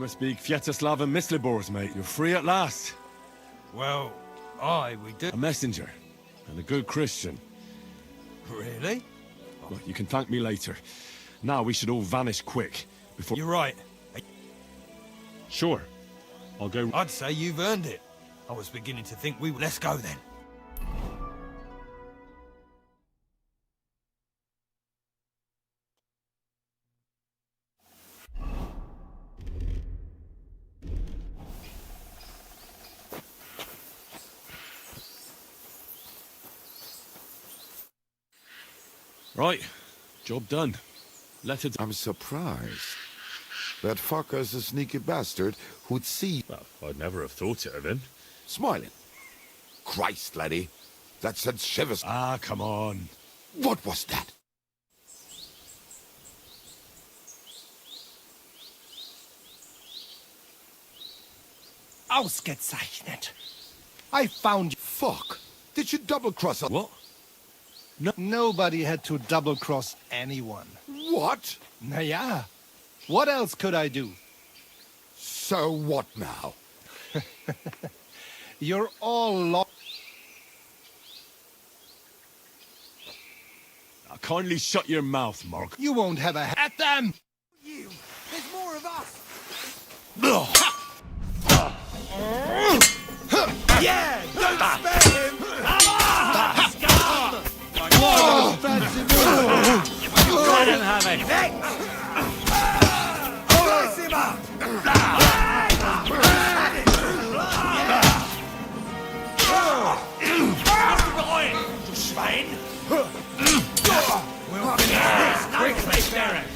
must be Kwiatoslav and Myslibor's, mate. You're free at last. Well, we do. A messenger, and a good Christian. Really? Well, you can thank me later. Now we should all vanish quick, before... You're right. Sure. I'll go... I'd say you've earned it. I was beginning to think we... Let's go then. Right. Job done. Let it... I'm surprised. That fucker's a sneaky bastard who'd see... Well, I'd never have thought it of him. Smiling. Christ, laddie. That sent shivers... Ah, come on. What was that? Ausgezeichnet. I found you. Fuck. Did you double-cross us? What? Nobody had to double-cross anyone. What? Naja, what else could I do? So what now? You're all lost. Now, kindly shut your mouth, Mark. You won't have a at them! You! There's more of us! Yeah! Don't spare him! Let him have it. Slice him up! Du Schwein! We'll finish this quickly, Derek!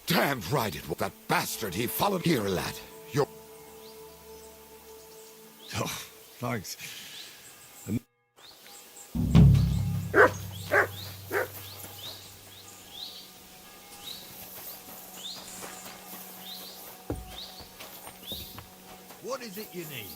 Damn right it was. That bastard, he followed here, lad. You're... Oh, thanks. What is it you need?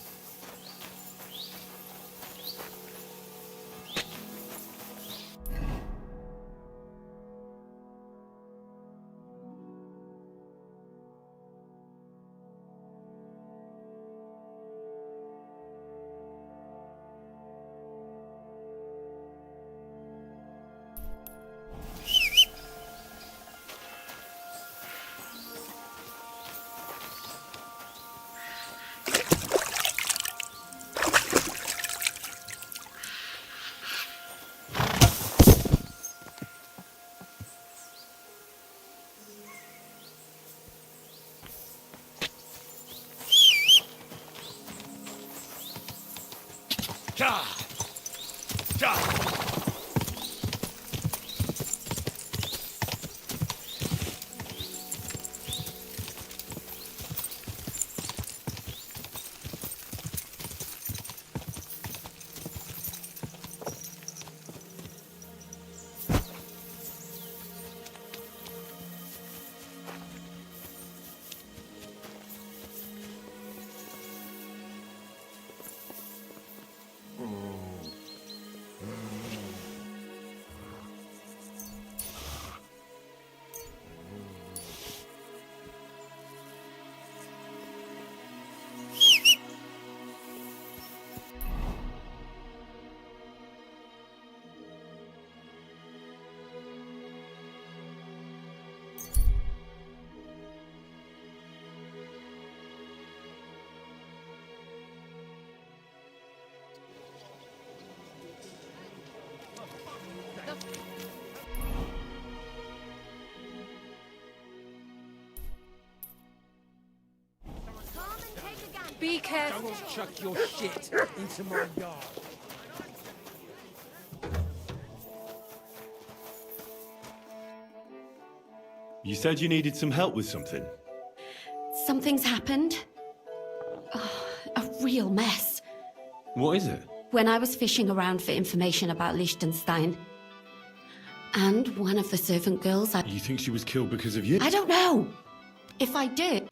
Ja! Ja! Be careful. Don't chuck your shit into my yard. You said you needed some help with something. Something's happened. Oh, a real mess. What is it? When I was fishing around for information about Liechtenstein, and one of the servant girls, You think she was killed because of you? I don't know. If I did,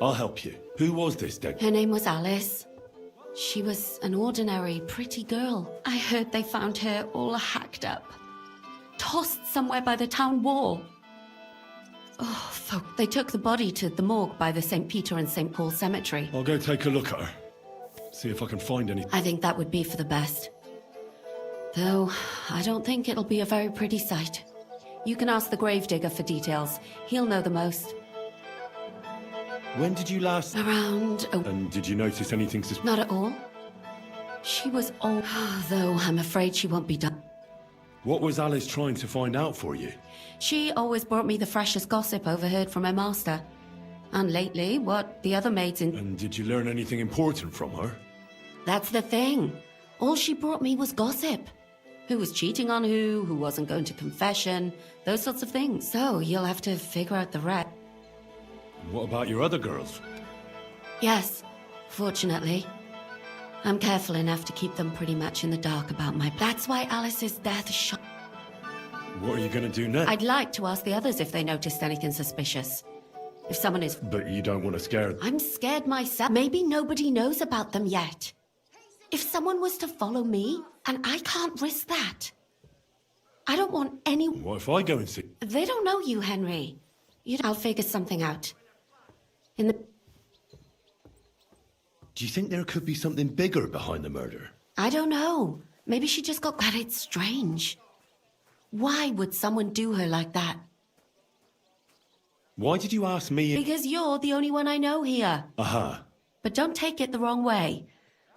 I'll help you. Who was this dead? her name was Alice. She was an ordinary, pretty girl. I heard they found her all hacked up, tossed somewhere by the town wall. Oh, folk. They took the body to the morgue by the St. Peter and St. Paul cemetery. I'll go take a look at her. See if I can find any. I think that would be for the best. Though, I don't think it'll be a very pretty sight. You can ask the gravedigger for details. He'll know the most. When did you last... Around... Oh, And did you notice anything suspicious? not at all. She was old, though I'm afraid she won't be done. What was Alice trying to find out for you? She always brought me the freshest gossip overheard from her master. And lately, what the other maids in... And did you learn anything important from her? That's the thing. All she brought me was gossip. Who was cheating on who wasn't going to confession, those sorts of things. So you'll have to figure out the rest. What about your other girls? Yes, fortunately. I'm careful enough to keep them pretty much in the dark about my... That's why Alice's death shocked... What are you going to do next? I'd like to ask the others if they noticed anything suspicious. If someone is... But you don't want to scare them. I'm scared myself. Maybe nobody knows about them yet. If someone was to follow me, and I can't risk that. I don't want any... What if I go and see? They don't know you, Henry. I'll figure something out. In the... Do you think there could be something bigger behind the murder? I don't know. Maybe she just got... But it's strange. Why would someone do her like that? Why did you ask me? Because you're the only one I know here. Aha. But don't take it the wrong way.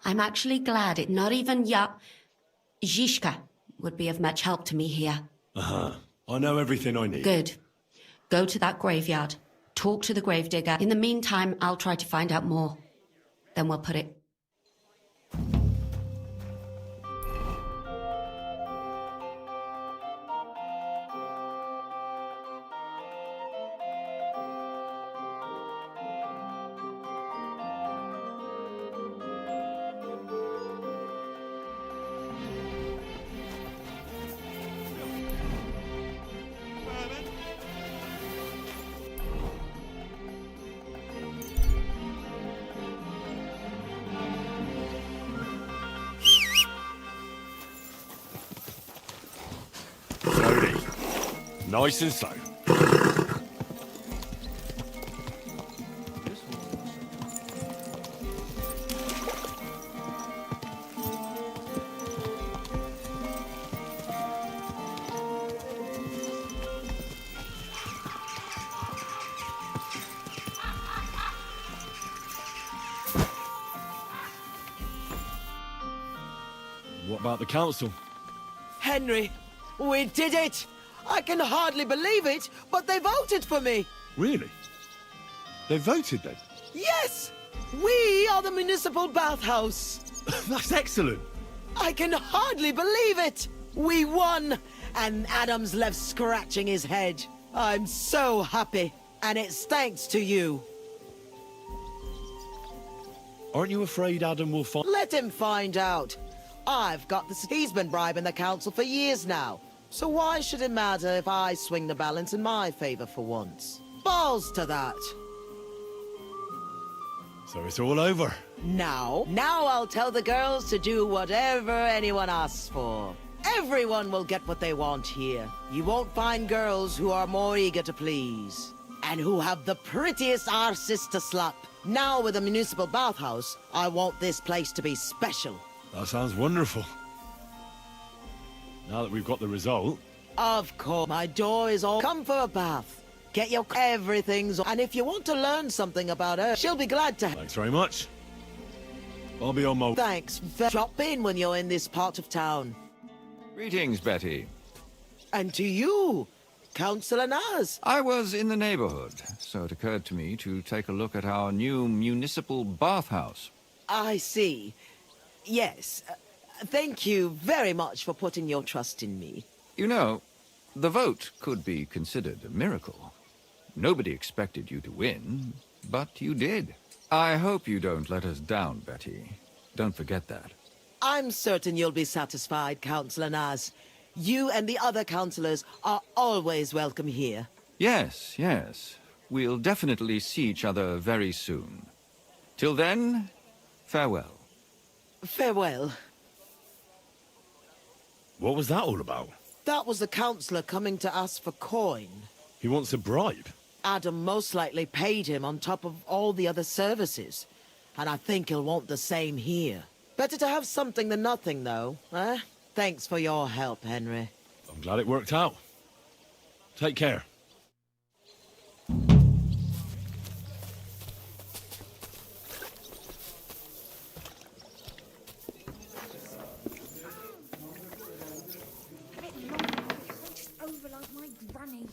I'm actually glad it not even Zhishka would be of much help to me here. Aha. I know everything I need. Good. Go to that graveyard. Talk to the gravedigger. In the meantime, I'll try to find out more. Then we'll put it... Henry! Nice and slow. What about the council? Henry, we did it! I can hardly believe it, but they voted for me! Really? They voted then? Yes! We are the municipal bathhouse! That's excellent. I can hardly believe it! We won! And Adam's left scratching his head. I'm so happy, and it's thanks to you. Aren't you afraid Adam will find... Let him find out. I've got this. He's been bribing the council for years now. So why should it matter if I swing the balance in my favor for once? Balls to that. So it's all over. Now I'll tell the girls to do whatever anyone asks for. Everyone will get what they want here. You won't find girls who are more eager to please. And who have the prettiest arses to slap. Now with the municipal bathhouse, I want this place to be special. That sounds wonderful. Now that we've got the result... Of course, my door is all... Come for a bath. Get your... Everything's... And if you want to learn something about her, she'll be glad to... Thanks very much. I'll be on my... Thanks. Drop in when you're in this part of town. Greetings, Betty. And to you, Councillor Naz. I was in the neighborhood, so it occurred to me to take a look at our new municipal bathhouse. I see. Yes. Thank you very much for putting your trust in me. You know, the vote could be considered a miracle. Nobody expected you to win, but you did. I hope you don't let us down, Betty. Don't forget that. I'm certain you'll be satisfied, Councillor Naz. You and the other councillors are always welcome here. Yes, yes. We'll definitely see each other very soon. Till then, farewell. Farewell. What was that all about? That was the councillor coming to ask for coin. He wants a bribe. Adam most likely paid him on top of all the other services. And I think he'll want the same here. Better to have something than nothing, though, eh? Thanks for your help, Henry. I'm glad it worked out. Take care. Over like my granny.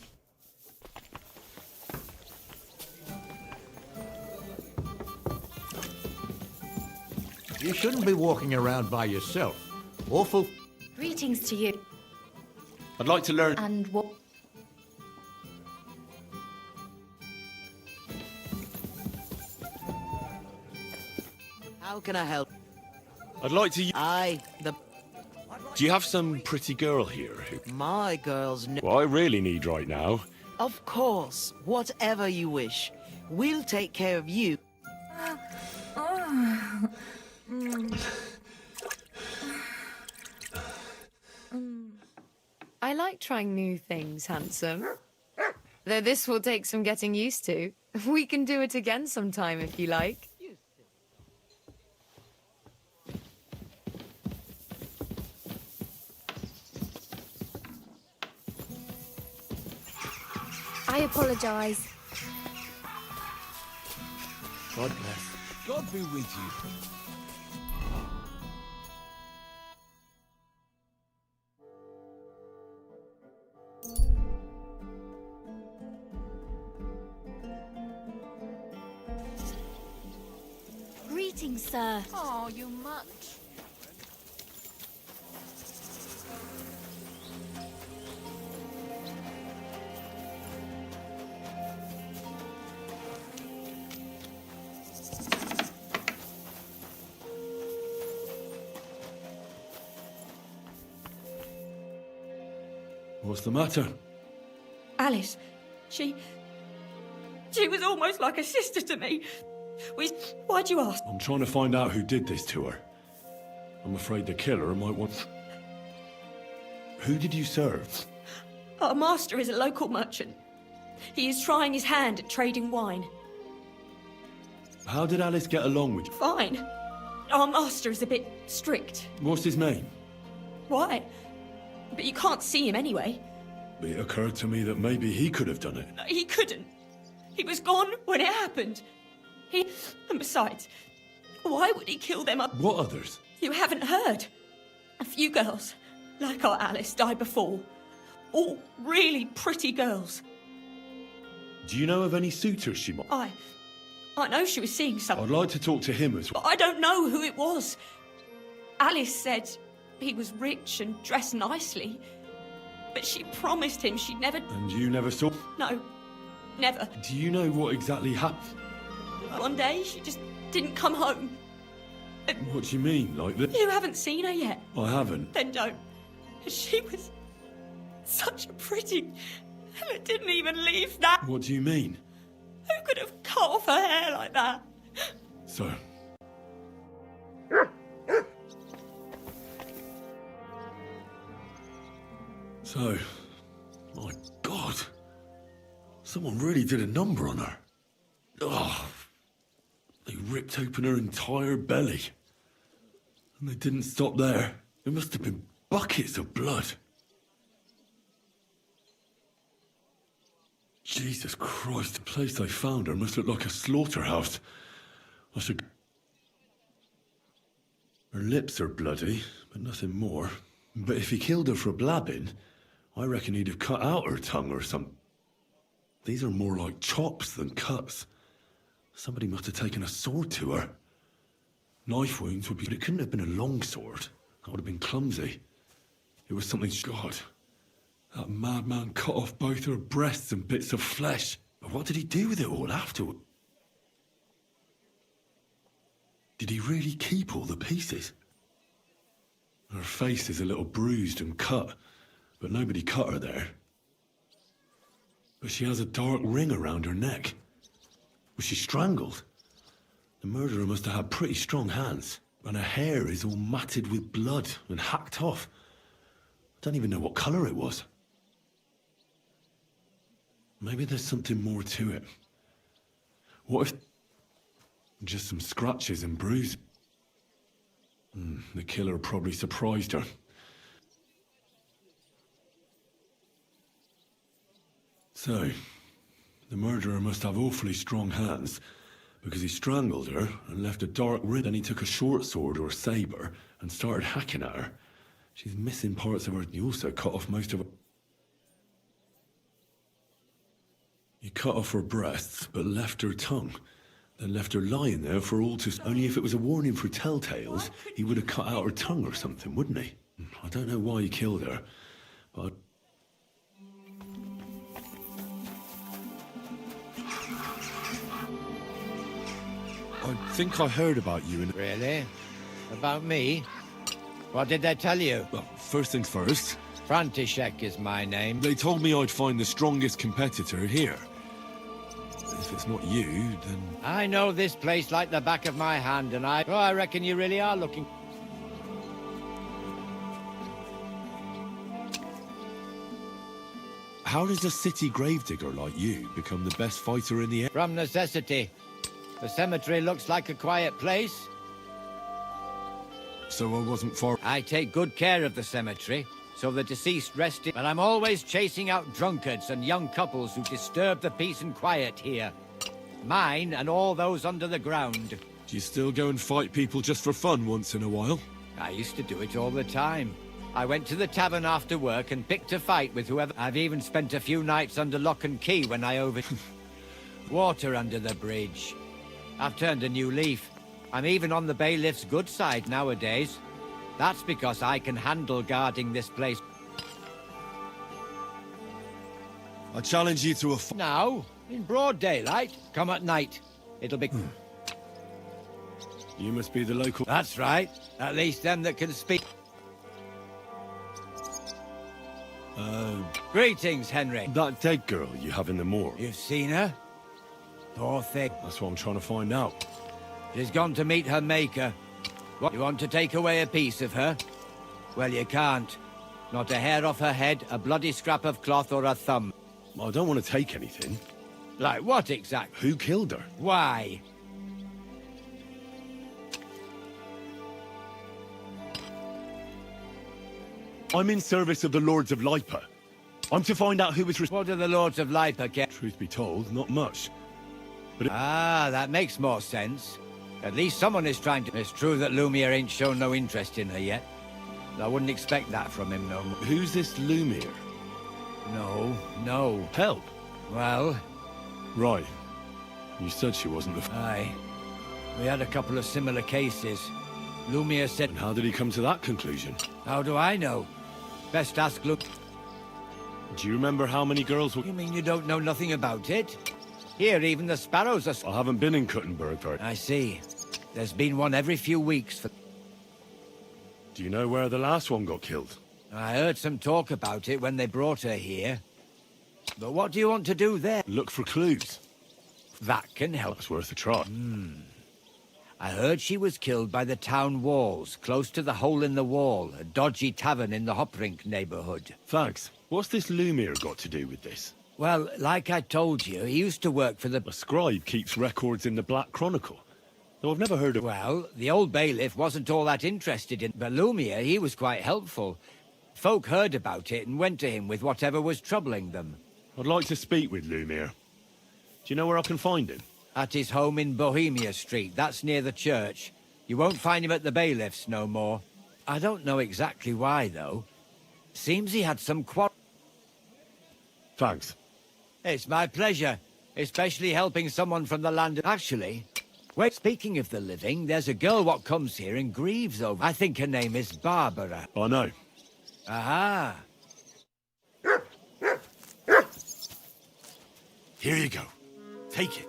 You shouldn't be walking around by yourself. Awful. Greetings to you. I'd like to learn... And what? How can I help? I'd like to... Do you have some pretty girl here who... My girls know. What I really need right now... Of course, whatever you wish. We'll take care of you. I like trying new things, handsome. Though this will take some getting used to. We can do it again sometime if you like. I apologize. God bless. God be with you. Greetings, sir. Oh, you much. What's the matter? Alice, she was almost like a sister to me. Why'd you ask? I'm trying to find out who did this to her. I'm afraid the killer might want... Who did you serve? Our master is a local merchant. He is trying his hand at trading wine. How did Alice get along with you? Fine. Our master is a bit strict. What's his name? Why? But you can't see him anyway. It occurred to me that maybe he could have done it. He couldn't. He was gone when it happened. And besides, why would he kill them up? What others? You haven't heard. A few girls, like our Alice, died before. All really pretty girls. Do you know of any suitors she might? I know she was seeing someone. I'd like to talk to him as well. But I don't know who it was. Alice said he was rich and dressed nicely. But she promised him she'd never... And you never saw? No, never. Do you know what exactly happened? One day, she just didn't come home. What do you mean, like this? You haven't seen her yet? I haven't. Then don't. She was such a pretty... And it didn't even leave that. What do you mean? Who could have cut off her hair like that? So... So... My God. Someone really did a number on her. Oh, they ripped open her entire belly. And they didn't stop there. There must have been buckets of blood. Jesus Christ, the place they found her must look like a slaughterhouse. I should... Her lips are bloody, but nothing more. But if he killed her for blabbing, I reckon he'd have cut out her tongue or something. These are more like chops than cuts. Somebody must have taken a sword to her. Knife wounds would be... But it couldn't have been a long sword. That would have been clumsy. It was something... God, that madman cut off both her breasts and bits of flesh. But what did he do with it all afterward? Did he really keep all the pieces? Her face is a little bruised and cut, but nobody cut her there. But she has a dark ring around her neck. Was she strangled? The murderer must have had pretty strong hands, and her hair is all matted with blood and hacked off. I don't even know what colour it was. Maybe there's something more to it. What if... just some scratches and bruises? The killer probably surprised her. So, the murderer must have awfully strong hands, because he strangled her and left a dark ring. Then he took a short sword or a saber and started hacking at her. She's missing parts of her. He also cut off most of her. He cut off her breasts, but left her tongue. Then left her lying there for all to... Only if it was a warning for telltales, he would have cut out her tongue or something, wouldn't he? I don't know why he killed her, but... I think I heard about you in... Really? About me? What did they tell you? Well, first things first. František is my name. They told me I'd find the strongest competitor here. If it's not you, then... I know this place like the back of my hand, and I reckon you really are looking... How does a city gravedigger like you become the best fighter in the air? From necessity. The cemetery looks like a quiet place. So I wasn't far... I take good care of the cemetery, so the deceased rested. But I'm always chasing out drunkards and young couples who disturb the peace and quiet here. Mine and all those under the ground. Do you still go and fight people just for fun once in a while? I used to do it all the time. I went to the tavern after work and picked a fight with whoever... I've even spent a few nights under lock and key when I Water under the bridge. I've turned a new leaf. I'm even on the bailiff's good side nowadays. That's because I can handle guarding this place. I challenge you to a fight. Now, in broad daylight, come at night. It'll be... You must be the local... That's right. At least them that can speak. Greetings, Henry. That dead girl you have in the morgue. You've seen her? Poor thing. That's what I'm trying to find out. She's gone to meet her maker. What, you want to take away a piece of her? Well, you can't. Not a hair off her head, a bloody scrap of cloth or a thumb. I don't want to take anything. Like what exactly? Who killed her? Why? I'm in service of the Lords of Lipa. I'm to find out who was What do the Lords of Lipa care? Truth be told, not much. Ah, that makes more sense. At least someone is trying to... It's true that Lumiere ain't shown no interest in her yet. I wouldn't expect that from him no more. Who's this Lumiere? No. Help? Well... Right. You said she wasn't the... Aye. We had a couple of similar cases. Lumiere said... And how did he come to that conclusion? How do I know? Best ask Luke. Do you remember how many girls were... You mean you don't know nothing about it? Here, even the sparrows are... I haven't been in Kuttenberg very... I see. There's been one every few weeks for... Do you know where the last one got killed? I heard some talk about it when they brought her here. But what do you want to do there? Look for clues. That can help. It's worth a try. I heard she was killed by the town walls, close to the Hole in the Wall, a dodgy tavern in the Hoprink neighborhood. Thanks. What's this Lumiere got to do with this? Well, like I told you, he used to work for the... A scribe keeps records in the Black Chronicle. Though I've never heard of... Well, the old bailiff wasn't all that interested in... But Lumiere, he was quite helpful. Folk heard about it and went to him with whatever was troubling them. I'd like to speak with Lumiere. Do you know where I can find him? At his home in Bohemia Street, that's near the church. You won't find him at the bailiff's no more. I don't know exactly why, though. Seems he had some quarrel... Thanks. It's my pleasure, especially helping someone from the land... Actually, wait, speaking of the living, there's a girl what comes here and grieves over... I think her name is Barbara. I know. Aha. Here you go. Take it.